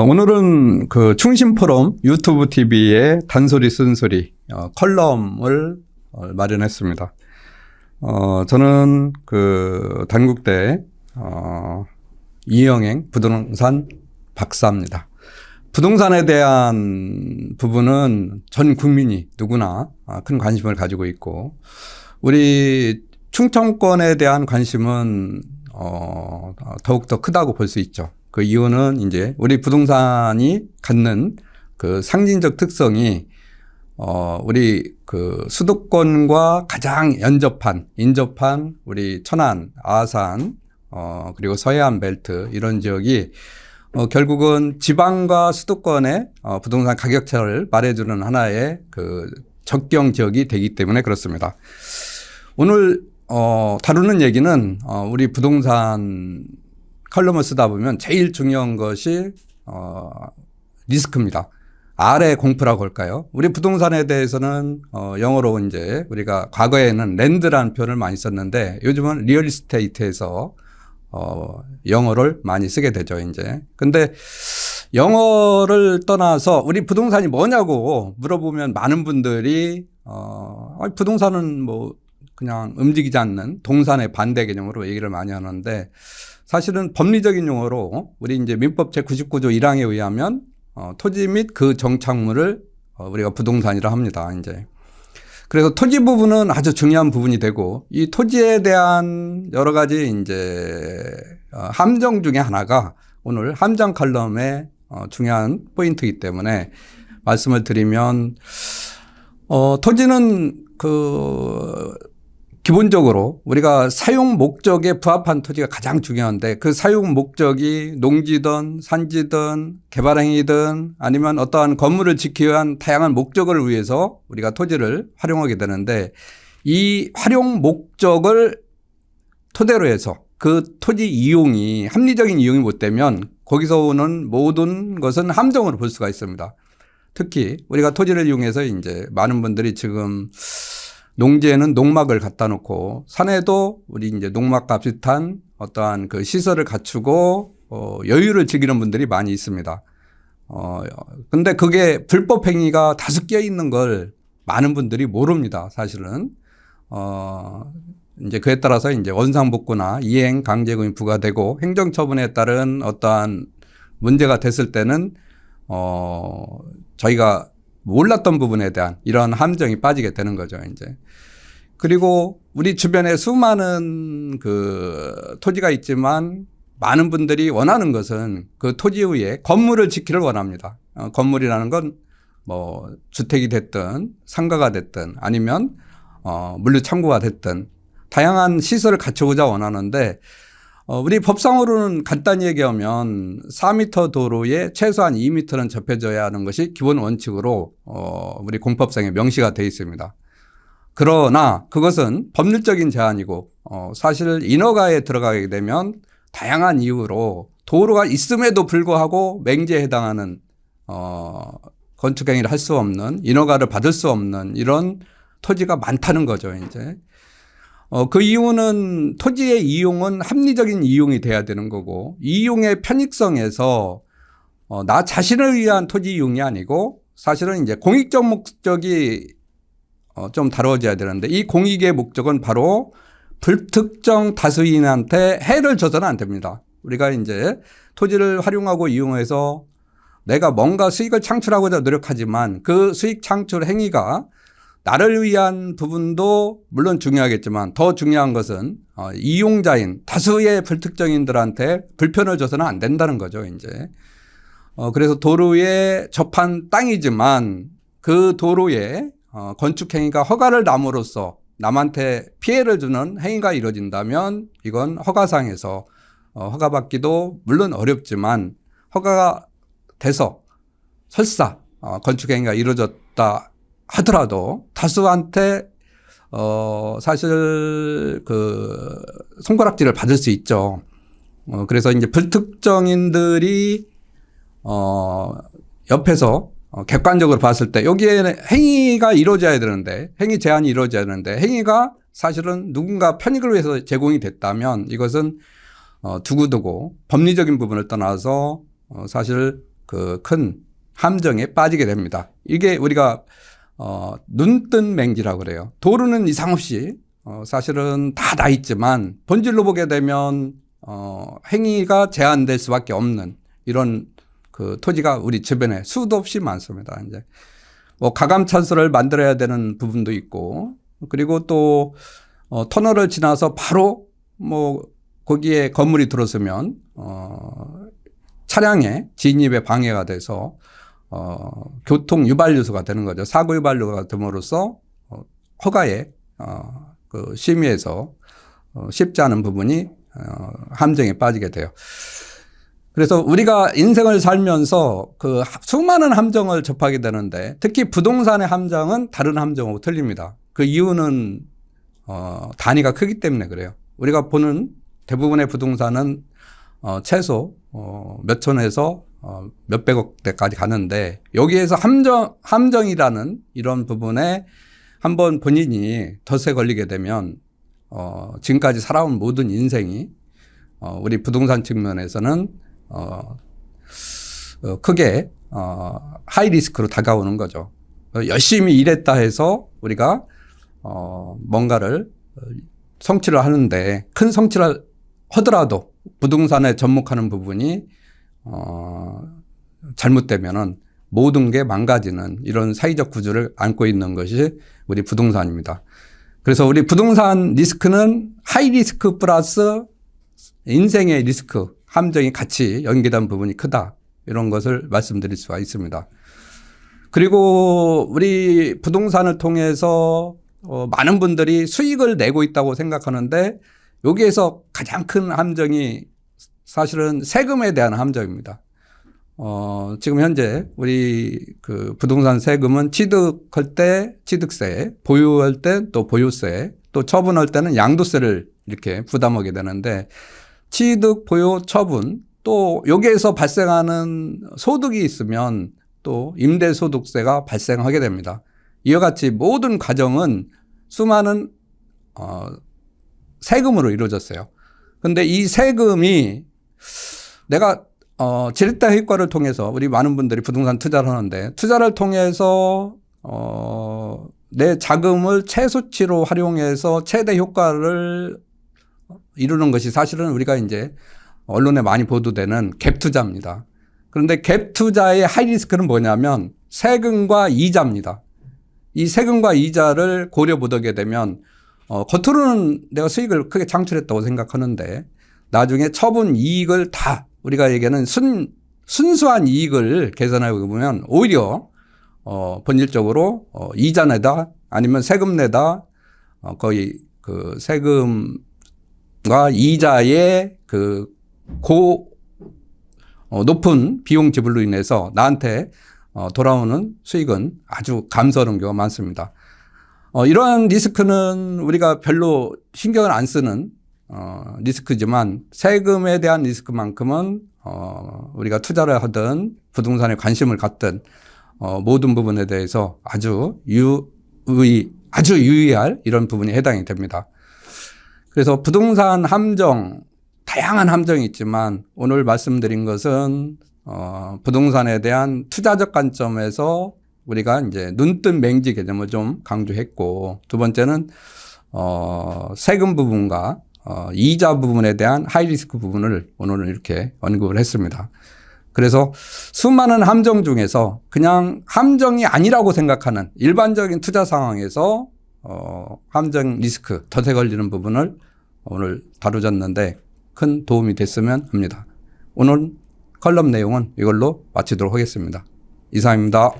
오늘은 그 충신포럼 유튜브 TV의 단소리 쓴소리 컬럼을 마련했습니다. 저는 그 단국대 이영행 부동산 박사입니다. 부동산에 대한 부분은 전 국민이 누구나 큰 관심을 가지고 있고, 우리 충청권에 대한 관심은 더욱더 크다고 볼 수 있죠. 그 이유는 이제 우리 부동산이 갖는 그 상징적 특성이 우리 그 수도권과 가장 인접한 우리 천안, 아산, 그리고 서해안 벨트 이런 지역이 결국은 지방과 수도권의 부동산 가격차를 말해주는 하나의 그 접경 지역이 되기 때문에 그렇습니다. 오늘 다루는 얘기는 우리 부동산 컬럼을 쓰다 보면 제일 중요한 것이 리스크입니다. R의 공포라고 할까요? 우리 부동산에 대해서는 영어로 이제 우리가 과거에는 랜드라는 표현을 많이 썼는데 요즘은 리얼 이스테이트에서 영어를 많이 쓰게 되죠, 이제. 근데 영어를 떠나서 우리 부동산이 뭐냐고 물어보면 많은 분들이 부동산은 뭐 그냥 움직이지 않는 동산의 반대 개념으로 얘기를 많이 하는데, 사실은 법리적인 용어로 우리 이제 민법 제99조 1항에 의하면 토지 및 그 정착물을 우리가 부동산이라 합니다, 이제. 그래서 토지 부분은 아주 중요한 부분이 되고, 이 토지에 대한 여러 가지 이제 함정 중에 하나가 오늘 함정 컬럼의 중요한 포인트이기 때문에 말씀을 드리면, 토지는 기본적으로 우리가 사용 목적에 부합한 토지가 가장 중요한데, 그 사용 목적이 농지든 산지든 개발행위든 아니면 어떠한 건물을 지키기 위한 다양한 목적을 위해서 우리가 토지를 활용하게 되는데, 이 활용 목적을 토대로 해서 그 토지 이용이 합리적인 이용이 못 되면 거기서 오는 모든 것은 함정으로 볼 수가 있습니다. 특히 우리가 토지를 이용해서 이제 많은 분들이 지금 농지에는 농막을 갖다 놓고 산에도 우리 이제 농막과 비슷한 어떠한 그 시설을 갖추고 여유를 즐기는 분들이 많이 있습니다. 근데 그게 불법 행위가 다수 끼어 있는 걸 많은 분들이 모릅니다, 사실은. 이제 그에 따라서 이제 원상복구나 이행 강제금이 부과되고 행정처분에 따른 어떠한 문제가 됐을 때는 저희가 몰랐던 부분에 대한 이런 함정이 빠지게 되는 거죠, 이제. 그리고 우리 주변에 수많은 그 토지가 있지만 많은 분들이 원하는 것은 그 토지 위에 건물을 짓기를 원합니다. 건물이라는 건 뭐 주택이 됐든 상가가 됐든 아니면 물류창고가 됐든 다양한 시설을 갖추고자 원하는데, 우리 법상으로는 간단히 얘기하면 4m 도로에 최소한 2m는 접해져야 하는 것이 기본 원칙으로 우리 공법상에 명시가 되어 있습니다. 그러나 그것은 법률적인 제한이고 사실 인허가에 들어가게 되면 다양한 이유로 도로가 있음에도 불구하고 맹지에 해당하는 건축행위를 할 수 없는, 인허가를 받을 수 없는 이런 토지가 많다는 거죠, 이제. 그 이유는 토지의 이용은 합리적인 이용이 돼야 되는 거고, 이용의 편익성에서 나 자신을 위한 토지 이용이 아니고 사실은 이제 공익적 목적이 좀 다루어져야 되는데, 이 공익의 목적은 바로 불특정 다수인한테 해를 줘서는 안 됩니다. 우리가 이제 토지를 활용하고 이용해서 내가 뭔가 수익을 창출하고자 노력하지만 그 수익 창출 행위가 나를 위한 부분도 물론 중요하겠지만 더 중요한 것은 이용자인 다수의 불특정인들한테 불편을 줘서는 안 된다는 거죠, 이제. 그래서 도로에 접한 땅이지만 그 도로에 건축행위가 허가를 남으로써 남한테 피해를 주는 행위가 이루어진다면 이건 허가상에서 허가받기도 물론 어렵지만 허가가 돼서 설사 건축행위가 이루어졌다 하더라도 다수한테 사실 그 손가락질을 받을 수 있죠. 그래서 이제 불특정인들이 옆에서 객관적으로 봤을 때 여기에 행위가 이루어져야 되는데, 행위 제한이 이루어져야 되는데 행위가 사실은 누군가 편익을 위해서 제공이 됐다면 이것은 두고두고 법리적인 부분을 떠나서 사실 그 큰 함정에 빠지게 됩니다. 이게 우리가 눈뜬 맹지라고 그래요. 도로는 이상 없이 사실은 다 나 있지만 본질로 보게 되면 행위가 제한될 수밖에 없는 이런 그 토지가 우리 주변에 수도 없이 많습니다. 이제 뭐 가감 찬스를 만들어야 되는 부분도 있고, 그리고 또 터널을 지나서 바로 뭐 거기에 건물이 들어서면 차량의 진입에 방해가 돼서 교통 유발 요소가 되는 거죠. 사고 유발 요소가 됨으로써 허가에 그 심의에서 쉽지 않은 부분이 함정에 빠지게 돼요. 그래서 우리가 인생을 살면서 그 수많은 함정을 접하게 되는데 특히 부동산의 함정은 다른 함정하고 틀립니다. 그 이유는 단위가 크기 때문에 그래요. 우리가 보는 대부분의 부동산은 최소 몇 천에서 몇백억대까지 가는데 여기에서 함정이라는 이런 부분에 한번 본인이 덫에 걸리게 되면 지금까지 살아온 모든 인생이 우리 부동산 측면에서는 크게 하이 리스크로 다가오는 거죠. 열심히 일했다 해서 우리가 뭔가를 성취를 하는데 큰 성취를 하더라도 부동산에 접목하는 부분이 잘못되면은 모든 게 망가지는 이런 사회적 구조를 안고 있는 것이 우리 부동산입니다. 그래서 우리 부동산 리스크는 하이 리스크 플러스 인생의 리스크, 함정이 같이 연계된 부분이 크다. 이런 것을 말씀드릴 수가 있습니다. 그리고 우리 부동산을 통해서 많은 분들이 수익을 내고 있다고 생각하는데 여기에서 가장 큰 함정이 사실은 세금에 대한 함정입니다. 지금 현재 우리 그 부동산 세금은 취득할 때 취득세, 보유할 때 또 보유세, 또 처분할 때는 양도세를 이렇게 부담하게 되는데 취득, 보유, 처분 또 여기에서 발생하는 소득이 있으면 또 임대소득세가 발생하게 됩니다. 이와 같이 모든 과정은 수많은 세금으로 이루어졌어요. 그런데 이 세금이 내가 지렛대 효과를 통해서 우리 많은 분들이 부동산 투자를 하는데 투자를 통해서 내 자금을 최소치로 활용해서 최대 효과를 이루는 것이 사실은 우리가 이제 언론에 많이 보도되는 갭 투자입니다. 그런데 갭 투자의 하이 리스크는 뭐냐면 세금과 이자입니다. 이 세금과 이자를 고려 못하게 되면 겉으로는 내가 수익을 크게 창출했다고 생각하는데 나중에 처분 이익을 다 우리가 얘기하는 순수한 이익을 계산해 보면 오히려 본질적으로 이자 내다 아니면 세금 내다 거의 그 세금과 이자의 그 높은 비용 지불로 인해서 나한테 돌아오는 수익은 아주 감소하는 경우가 많습니다. 이러한 리스크는 우리가 별로 신경을 안 쓰는 리스크지만 세금에 대한 리스크만큼은 우리가 투자를 하든 부동산에 관심을 갖든 모든 부분에 대해서 아주 유의할 이런 부분이 해당이 됩니다. 그래서 부동산 함정, 다양한 함정이 있지만 오늘 말씀드린 것은 부동산에 대한 투자적 관점에서 우리가 이제 눈뜬 맹지 개념을 좀 강조했고 두 번째는 세금 부분과 이자 부분에 대한 하이리스크 부분을 오늘은 이렇게 언급을 했습니다. 그래서 수많은 함정 중에서 그냥 함정이 아니라고 생각하는 일반적인 투자 상황에서 함정 리스크, 덫에 걸리는 부분을 오늘 다루셨는데 큰 도움이 됐으면 합니다. 오늘 컬럼 내용은 이걸로 마치도록 하겠습니다. 이상입니다.